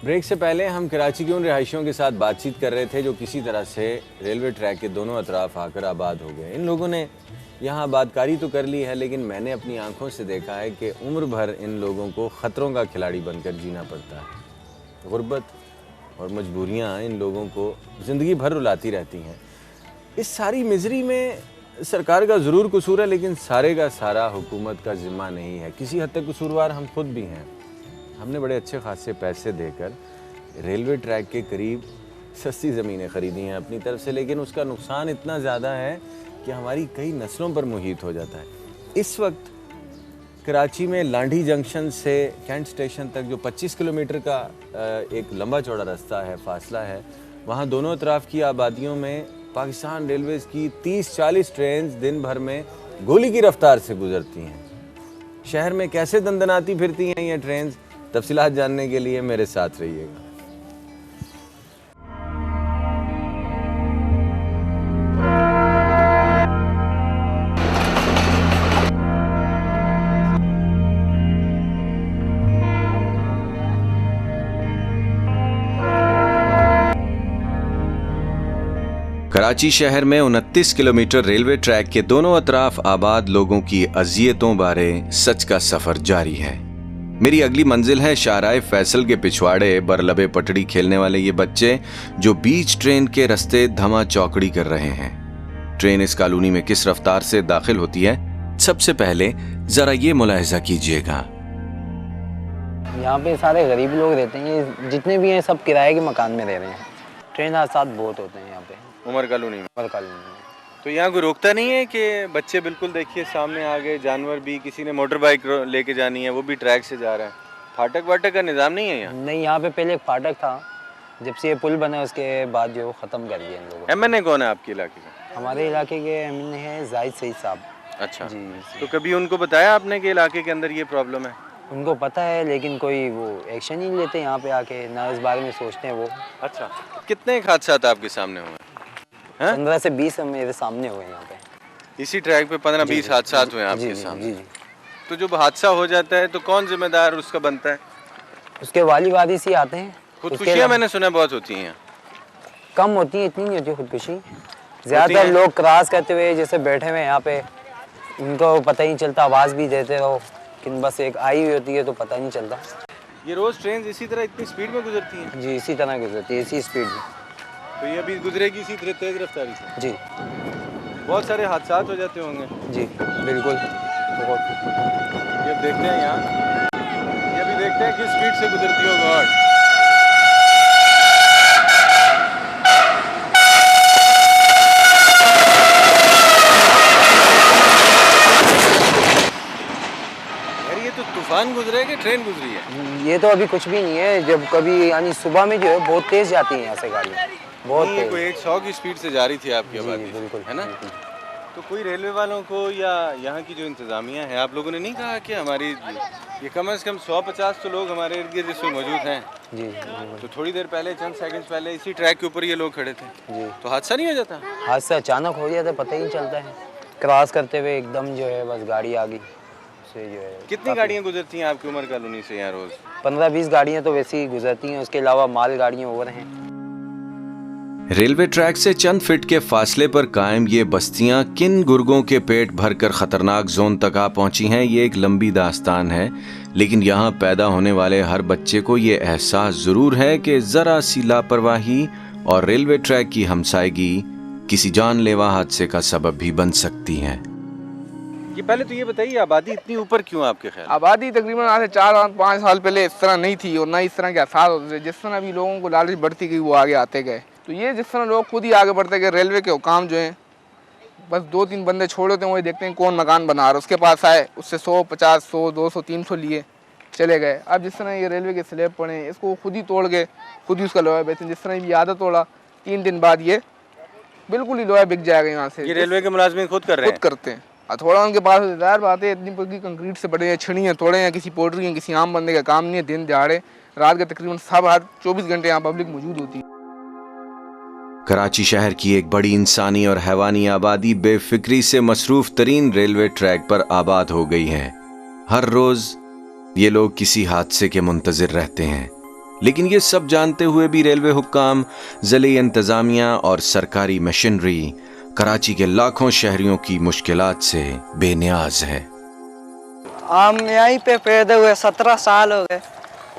Break से पहले हम कराची के उन रिहायशियों के साथ बातचीत कर रहे थे जो किसी तरह से रेलवे ट्रैक के दोनों अतराफ आकर आबाद हो गए। इन लोगों ने यहाँ आबादकारी तो कर ली है, लेकिन मैंने अपनी आंखों से देखा है कि उम्र भर इन लोगों को ख़तरों का खिलाड़ी बनकर जीना पड़ता है। गुर्बत और मजबूरियाँ इन लोगों को ज़िंदगी भर रुलाती रहती हैं। इस सारी मिज़री में सरकार का ज़रूर कसूर है, लेकिन सारे का सारा हुकूमत का ज़िम्मा नहीं है। किसी हद तक कसूरवार हम खुद भी हैं। हमने बड़े अच्छे खासे पैसे देकर रेलवे ट्रैक के करीब सस्ती ज़मीनें ख़रीदी हैं अपनी तरफ से, लेकिन उसका नुकसान इतना ज़्यादा है कि हमारी कई नस्लों पर मुहित हो जाता है। इस वक्त कराची में लांडी जंक्शन से कैंट स्टेशन तक जो 25 किलोमीटर का एक लंबा चौड़ा रास्ता है, फासला है, वहाँ दोनों तरफ की आबादियों में पाकिस्तान रेलवेज़ की 30-40 ट्रेन दिन भर में गोली की रफ्तार से गुजरती हैं। शहर में कैसे दंदनाती फिरती हैं ये ट्रेन, तफसीलात जानने के लिए मेरे साथ रहिएगा। कराची शहर में 29 किलोमीटर रेलवे ट्रैक के दोनों अतराफ आबाद लोगों की अजियतों बारे सच का सफर जारी है। मेरी अगली मंजिल है शाहराह फैसल के पिछवाड़े बरलबे पटड़ी खेलने वाले ये बच्चे जो बीच ट्रेन के रास्ते धमा चौकड़ी कर रहे हैं। ट्रेन इस कॉलोनी में किस रफ्तार से दाखिल होती है, सबसे पहले जरा ये मुलाहिजा कीजिएगा। यहाँ पे सारे गरीब लोग रहते हैं, ये जितने भी हैं सब किराए के मकान में रह रहे हैं। ट्रेन हादसा बहुत होते हैं यहाँ पे उमर कॉलोनी में। तो यहाँ कोई रोकता नहीं है कि बच्चे बिल्कुल देखिए सामने आ गए, जानवर भी, किसी ने मोटर बाइक लेके जानी है वो भी ट्रैक से जा रहा है। फाटक वाटक का निज़ाम नहीं है यहाँ? नहीं, यहाँ पे पहले एक फाटक था, जब से ये पुल बना उसके बाद जो ख़त्म कर दिया इन लोगों ने। MNA कौन है आपके इलाके का? हमारे इलाके के MNA है जाहिद सईद साहब। अच्छा जी। तो कभी उनको बताया आपने कि इलाके के अंदर ये प्रॉब्लम है? उनको पता है, लेकिन कोई वो एक्शन ही नहीं लेते यहाँ पे आके, ना इस बारे में सोचते हैं वो। अच्छा, कितने हादसा आपके सामने हुए? 15 से 20 मेरे सामने हुए यहाँ पे। इसी ट्रैक पे 15-20 हादसा हुए आपके सामने? जी। तो जब हादसा हो जाता है तो कौन जिम्मेदार उसका बनता है? उसके वाली वारिस ही आते हैं। खुदकुशियाँ मैंने सुना बहुत होती हैं। कम होती हैं, इतनी नहीं होती खुदकुशी। ज़्यादातर लोग क्रॉस करते हुए जैसे बैठे हुए यहाँ पे, उनको पता ही नहीं चलता, आवाज़ भी देते रहो, लेकिन बस एक आई हुई होती है तो पता नहीं चलता। ये रोज़ ट्रेन इसी तरह इतनी स्पीड में गुजरती हैं? जी, इसी तरह गुजरती है, इसी स्पीड में। तो ये अभी गुजरेगी इसी तरह तेज़ रफ्तारी से? जी। बहुत सारे हादसा हो जाते होंगे? जी बिल्कुल, बहुत। ये देखते हैं यहाँ, ये भी देखते हैं किस स्पीड से गुजरती हो गॉड। यार ये तो तूफान गुजरे कि ट्रेन गुजरी है? ये तो अभी कुछ भी नहीं है। जब कभी यानी सुबह में जो है बहुत तेज़ जाती है यहाँ से गाड़ी, बहुत तेज़। कोई 100 की स्पीड से जा रही थी आपकी आबादी? बिल्कुल, है ना? तो कोई रेलवे वालों को या यहाँ की जो इंतज़ामिया है, आप लोगों ने नहीं कहा कि हमारी ये कम से कम 100-50 तो लोग हमारे इर्द गिर्द इसमें मौजूद हैं? जी। तो थोड़ी देर पहले, चंद सेकंड्स पहले इसी ट्रैक के ऊपर ये लोग खड़े थे। जी। तो हादसा नहीं हो जाता? हादसा अचानक हो जाता है, पता ही नहीं चलता है। क्रॉस करते हुए एकदम जो है बस गाड़ी आ गई से जो है। कितनी गाड़ियाँ गुजरती हैं आपकी उमर कॉलोनी से यहाँ रोज़? 15-20 गाड़ियाँ तो वैसे ही गुजरती हैं, उसके अलावा माल गाड़ियाँ और हैं। रेलवे ट्रैक से चंद फीट के फासले पर कायम ये बस्तियां किन गुर्गों के पेट भरकर खतरनाक जोन तक आ पहुंची हैं, ये एक लंबी दास्तान है। लेकिन यहाँ पैदा होने वाले हर बच्चे को ये एहसास जरूर है कि जरा सी लापरवाही और रेलवे ट्रैक की हमसायगी किसी जानलेवा हादसे का सबब भी बन सकती है। ये पहले तो ये बताइए, आबादी इतनी ऊपर क्यों आपके ख्याल? आबादी तकरीबन आज से 4-5 साल पहले इस तरह नहीं थी और ना इस तरह के आसार होते थे। जिस तरह अभी लोगों को लालच बढ़ती गई वो आगे आते गए। तो ये जिस तरह लोग खुद ही आगे बढ़ते गए, रेलवे के हुकाम जो हैं बस 2-3 बंदे छोड़े होते हैं, वही देखते हैं कौन मकान बना रहा है, उसके पास आए, उससे 100, 50, 100, 200, 300 लिए चले गए। अब जिस तरह ये रेलवे के स्लैब पड़े हैं, इसको खुद ही तोड़ के खुद ही उसका लोहा बेचें। जिस तरह ये आदत तोड़ा, 3 दिन बाद ये बिल्कुल ही लोहा बिक जाएगा यहाँ से। ये रेलवे के मुलाजमीन खुद कर रहे हैं? खुद करते हैं। थोड़ा उनके पास ज़ाहिर बात है, इतनी पक्की कंक्रीट से बड़े हैं, छड़ियाँ तोड़े हैं, किसी पोल्ट्री हैं, किसी आम बंदे का काम नहीं है। दिन दिहाड़े रात के तकरीबन सब हर 24 घंटे यहाँ पब्लिक मौजूद होती है। कराची शहर की एक बड़ी इंसानी और हैवानी आबादी बेफिक्री से मसरूफ तरीन रेलवे ट्रैक पर आबाद हो गई है। हर रोज ये लोग किसी हादसे के मुंतजिर रहते हैं, लेकिन ये सब जानते हुए भी रेलवे हुक्काम, ज़िले इंतज़ामिया और सरकारी मशीनरी कराची के लाखों शहरियों की मुश्किलात से बेनियाज है। हम यहीं पे पैदा हुए 17 साल हो गए।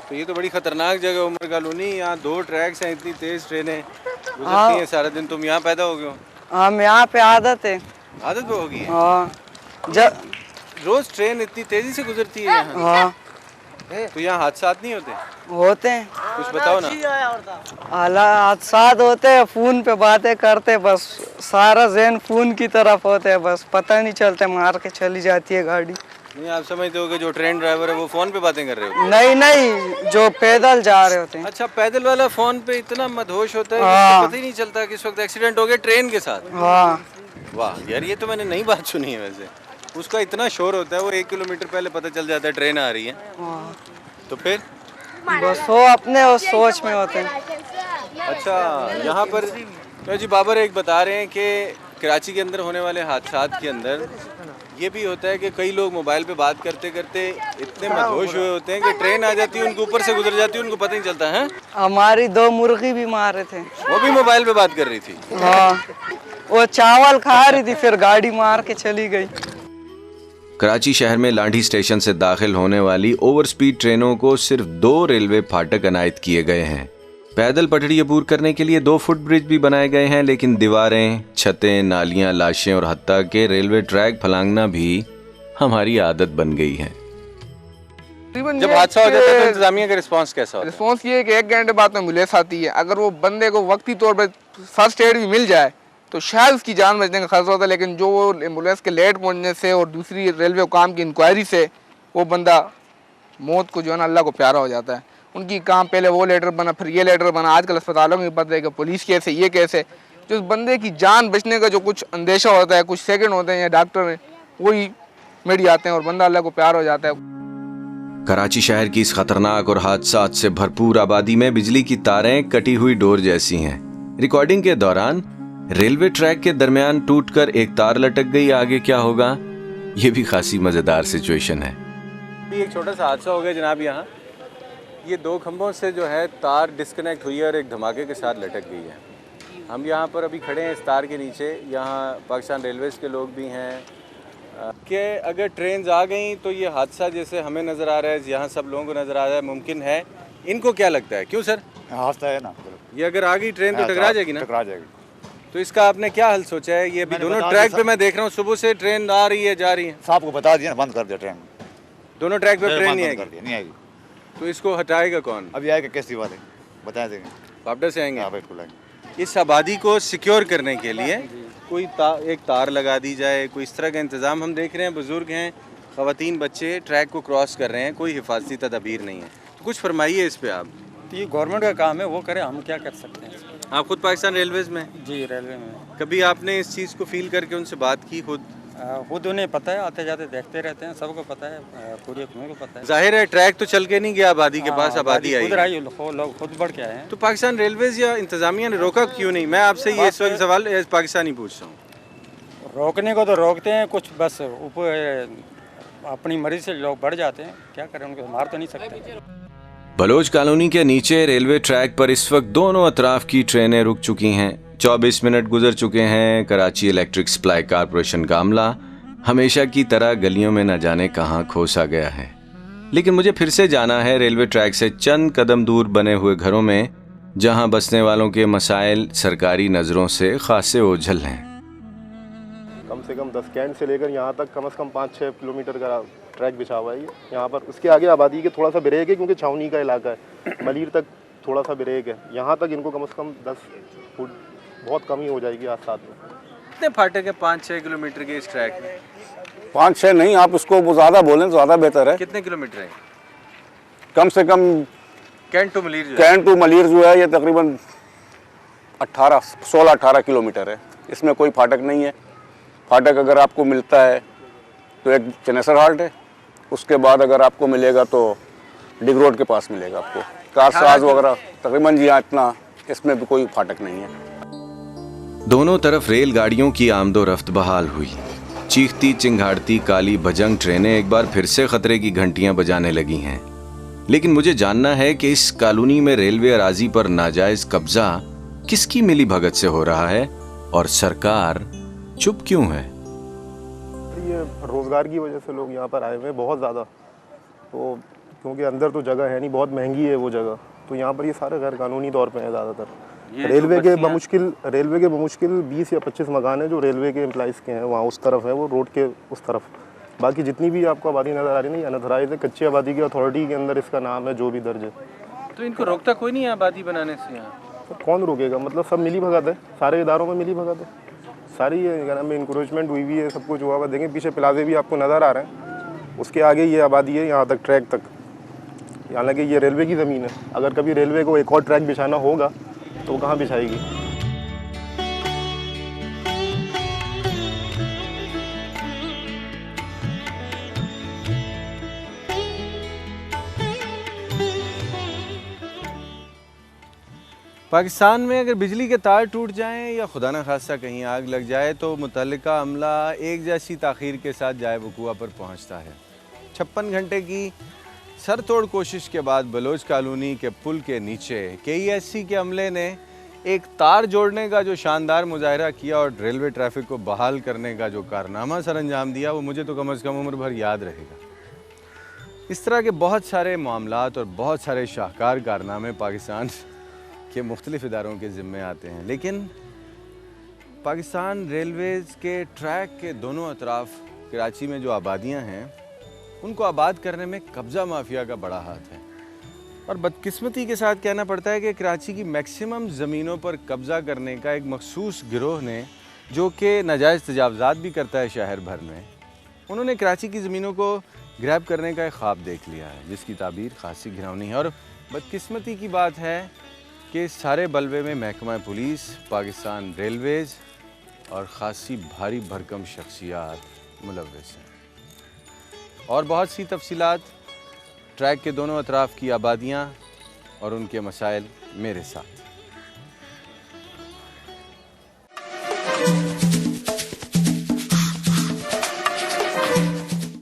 तो ये तो बड़ी खतरनाक जगह उमर कॉलोनी, यहाँ 2 ट्रैक्स हैं, इतनी तेज ट्रेनें गुजरती हैं सारा दिन। तुम यहाँ पैदा हो गए हो? हम यहाँ पे आदत है। आदत भी होगी है? हाँ, जब रोज ट्रेन इतनी तेजी से गुजरती है यहाँ? हाँ तो यहाँ हादसात नहीं होते? होते हैं। कुछ बताओ ना। हादसात होते हैं, फोन पे बातें करते, बस सारा ज़हन फोन की तरफ होते है, बस पता नहीं चलता, मार के चली जाती है गाड़ी। नहीं, आप समझते हो कि जो ट्रेन ड्राइवर है वो फोन पे बातें कर रहे हो? नहीं, जो पैदल जा रहे होते हैं। अच्छा, पैदल वाला फोन पे इतना मदहोश होता है कि हाँ। उसको पता ही नहीं चलता कि इस वक्त एक्सीडेंट हो गया ट्रेन के साथ। हाँ, वाह यार, ये तो मैंने नई बात सुनी है। वैसे उसका इतना शोर होता है, वो 1 किलोमीटर पहले पता चल जाता है ट्रेन आ रही है। हाँ। तो फिर बस वो अपने उस सोच में होते हैं। अच्छा, यहाँ पर तो जी बाबर एक बता रहे हैं कि कराची के अंदर होने वाले हादसात के अंदर ये भी होता है कि कई लोग मोबाइल पे बात करते करते इतने मदहोश हुए होते हैं कि ट्रेन आ जाती है, उनके ऊपर से गुजर जाती है, उनको पता नहीं चलता है। हमारी 2 मुर्गी भी मारे थे। वो भी मोबाइल पे बात कर रही थी? हाँ, वो चावल खा रही थी, फिर गाड़ी मार के चली गई। कराची शहर में लांढी स्टेशन से दाखिल होने वाली ओवर स्पीड ट्रेनों को सिर्फ 2 रेलवे फाटक अनायत किए गए हैं। पैदल पटड़ी अबूर करने के लिए 2 फुट ब्रिज भी बनाए गए हैं, लेकिन दीवारें, छतें, नालियां, लाशें और हत्ता के रेलवे ट्रैक फलांगना भी हमारी आदत बन गई है। जब हादसा हो जाता है तो इंतजामिया का रिस्पांस कैसा होता है? रिस्पॉन्स ये है कि 1 घंटे बाद में एम्बुलेंस आती है। अगर वो बंदे को वक्ती तौर पर फर्स्ट एड भी मिल जाए तो शायद उसकी जान बचने का खतरा होता है, लेकिन जो वो एम्बुलेंस के लेट पहुंचने से और दूसरी रेलवे हुकाम की इंक्वायरी से वो बंदा मौत को जो है ना अल्लाह को प्यारा हो जाता है। उनकी काम पहले वो लेटर बना, फिर ये लेटर बना, आजकल अस्पतालों में पता है कि पुलिस केस है, ये केस है। जो उस बंदे की जान बचने का जो कुछ अंदेशा होता है, कुछ सेकंड होते हैं या डॉक्टर हैं वही मिट जाते हैं और बंदा अल्लाह को प्यार हो जाता है। कराची शहर की इस खतरनाक और हादसात से भरपूर आबादी में बिजली की तारें कटी हुई डोर जैसी हैं। रिकॉर्डिंग के दौरान रेलवे ट्रैक के दरमियान टूटकर एक तार लटक गई, आगे क्या होगा ये भी खासी मजेदार सिचुएशन है। एक छोटा सा हादसा हो गया जनाब। यहाँ ये 2 खंभों से जो है तार डिस्कनेक्ट हुई है और एक धमाके के साथ लटक गई है। हम यहाँ पर अभी खड़े हैं इस तार के नीचे। यहाँ पाकिस्तान रेलवेज़ के लोग भी हैं कि अगर ट्रेन आ गई तो ये हादसा जैसे हमें नज़र आ रहा है, यहाँ सब लोगों को नज़र आ रहा है, मुमकिन है। इनको क्या लगता है? क्यों सर? हादसा है ना, ये अगर आ गई ट्रेन तो टकरा जाएगी ना? टकरा जाएगी। तो इसका आपने क्या हल सोचा है? ये अभी दोनों ट्रैक पे मैं देख रहा हूँ, सुबह से ट्रेन आ रही है, जा रही है। साहब को बता दिया, बंद कर दिया ट्रेन। दोनों ट्रैक पे ट्रेन नहीं नहीं आएगी। तो इसको हटाएगा कौन? अभी आएगा कैसी वाले बता देंगे, वापस से आएंगे। बिल्कुल आएंगे। इस आबादी को सिक्योर करने के लिए कोई एक तार लगा दी जाए, कोई इस तरह का इंतज़ाम। हम देख रहे हैं बुजुर्ग हैं, ख़वातीन, बच्चे ट्रैक को क्रॉस कर रहे हैं, कोई हिफाजती तदबीर नहीं है। तो कुछ फरमाइए इस पे आप। तो ये गवर्नमेंट का काम है, वो करे, हम क्या कर सकते हैं। आप खुद पाकिस्तान रेलवेज़ में? जी, रेलवे में। कभी आपने इस चीज़ को फील करके उनसे बात की? खुद उन्हें पता है, आते जाते देखते रहते हैं, सबको पता है, पूरी हुकूमत को पता है। जाहिर है ट्रैक तो चल के नहीं गया आबादी के पास, आबादी आई। खुद आई, लोग खुद बढ़ के आए हैं। तो पाकिस्तान रेलवेज़ या इंतज़ामिया ने रोका क्यों नहीं? मैं आपसे ये इस वक्त सवाल पाकिस्तानी पूछ रहा हूँ। रोकने को तो रोकते हैं, कुछ बस ऊपर अपनी मर्जी से लोग बढ़ जाते हैं, क्या करें, उनको मार तो नहीं सकते। बलोच कॉलोनी के नीचे रेलवे ट्रैक पर इस वक्त दोनों अतराफ की ट्रेनें रुक चुकी हैं। 24 मिनट गुजर चुके हैं। कराची इलेक्ट्रिक सप्लाई कॉरपोरेशन का अमला हमेशा की तरह गलियों में न जाने कहां खोसा गया है। लेकिन मुझे फिर से जाना है रेलवे ट्रैक से चंद कदम दूर बने हुए घरों में, जहां बसने वालों के मसाइल सरकारी नज़रों से खासे ओझल हैं। कम से कम 10 कैंट से लेकर यहाँ तक कम से कम 5-6 किलोमीटर का ट्रैक बिछा हुआ है ये। यहाँ पर उसके आगे आबादी के थोड़ा सा ब्रेक है, क्योंकि छावनी का इलाका है। मलीर तक थोड़ा सा ब्रेक है। यहाँ तक इनको कम से कम 10 फुट बहुत कम ही हो जाएगी आज साथ में। कितने फाटक है 5-6 किलोमीटर के इस ट्रैक में? 5-6 नहीं, आप उसको वो ज़्यादा बोलें तो ज़्यादा बेहतर है। कितने किलोमीटर है? कम से कम कैंट टू मलीर जो है, कैंट टू मलीर जो है ये तकरीबन 16-18 किलोमीटर है। इसमें कोई फाटक नहीं है। फाटक अगर आपको मिलता है तो एक चनेसर हाल्ट है, उसके बाद अगर आपको मिलेगा तो डिग रोड के पास मिलेगा आपको। कारसाज वगैरह तकरीबन जी इतना, इसमें भी कोई फाटक नहीं है। दोनों तरफ रेलगाड़ियों की आमदो रफ्त बहाल हुई। चीखती चिंगाड़ती काली भजंग ट्रेनें एक बार फिर से खतरे की घंटियां बजाने लगी हैं। लेकिन मुझे जानना है कि इस कॉलोनी में रेलवे अराजी पर नाजायज कब्जा किसकी मिली भगत से हो रहा है और सरकार चुप क्यों है। ये रोज़गार की वजह से लोग यहाँ पर आए हुए हैं बहुत ज़्यादा, तो क्योंकि अंदर तो जगह है नहीं, बहुत महंगी है वो जगह, तो यहाँ पर ये सारे गैर कानूनी तौर पे हैं ज़्यादातर। रेलवे के बमुश्किल 20 या 25 मकान हैं जो रेलवे के एम्प्लॉइज़ के हैं, वहाँ उस तरफ है, वो रोड के उस तरफ। बाकी जितनी भी आपको आबादी नज़र आ रही है ना, अनथराइज है, कच्ची आबादी की अथॉरिटी के अंदर इसका नाम है जो भी दर्ज है। तो इनको रोकता कोई नहीं है आबादी बनाने से यहाँ? तो कौन रोकेगा, मतलब सब मिली भगत है, सारे इदारों में मिली भगत है, सारी ये में इंक्रोचमेंट हुई हुई है, सब कुछ हुआ हुआ। देखें पीछे प्लाजे भी आपको नज़र आ रहे हैं, उसके आगे ये आबादी है यहाँ तक, ट्रैक तक। हालांकि ये रेलवे की ज़मीन है, अगर कभी रेलवे को एक और ट्रैक बिछाना होगा तो वो कहाँ बिछाएगी। पाकिस्तान में अगर बिजली के तार टूट जाएं या खुदा न खास्ता कहीं आग लग जाए तो मुतल्लिका अमला एक जैसी ताख़ीर के साथ जाए वक़ूआ पर पहुंचता है। 56 घंटे की सरतोड़ कोशिश के बाद बलोच कॉलोनी के पुल के नीचे KESC के अमले ने एक तार जोड़ने का जो शानदार मुजाहरा किया और रेलवे ट्रैफिक को बहाल करने का जो कारनामा सर अंजाम दिया, वो मुझे तो कम से कम उम्र भर याद रहेगा। इस तरह के बहुत सारे मामलात और बहुत सारे शाहकार कारनामे पाकिस्तान के मुख्तलिफ़ इदारों के ज़िम्मे आते हैं, लेकिन पाकिस्तान रेलवेज़ के ट्रैक के दोनों अतराफ़ कराची में जो आबादियां हैं उनको आबाद करने में कब्ज़ा माफिया का बड़ा हाथ है। और बदकिस्मती के साथ कहना पड़ता है कि कराची की मैक्सिमम ज़मीनों पर कब्ज़ा करने का एक मखसूस गिरोह ने, जो कि नाजायज़ तजावज़ात भी करता है शहर भर में, उन्होंने कराची की ज़मीनों को ग्रैब करने का एक ख्वाब देख लिया है जिसकी ताबीर खासी घिनौनी है। और बदकिस्मती की बात है कि सारे बलवे में महकमा पुलिस, पाकिस्तान रेलवेज़ और ख़ासी भारी भरकम शख्सियात मुलव्वस हैं। और बहुत सी तफसीलात, ट्रैक के दोनों अतराफ़ की आबादियाँ और उनके मसाइल मेरे साथ।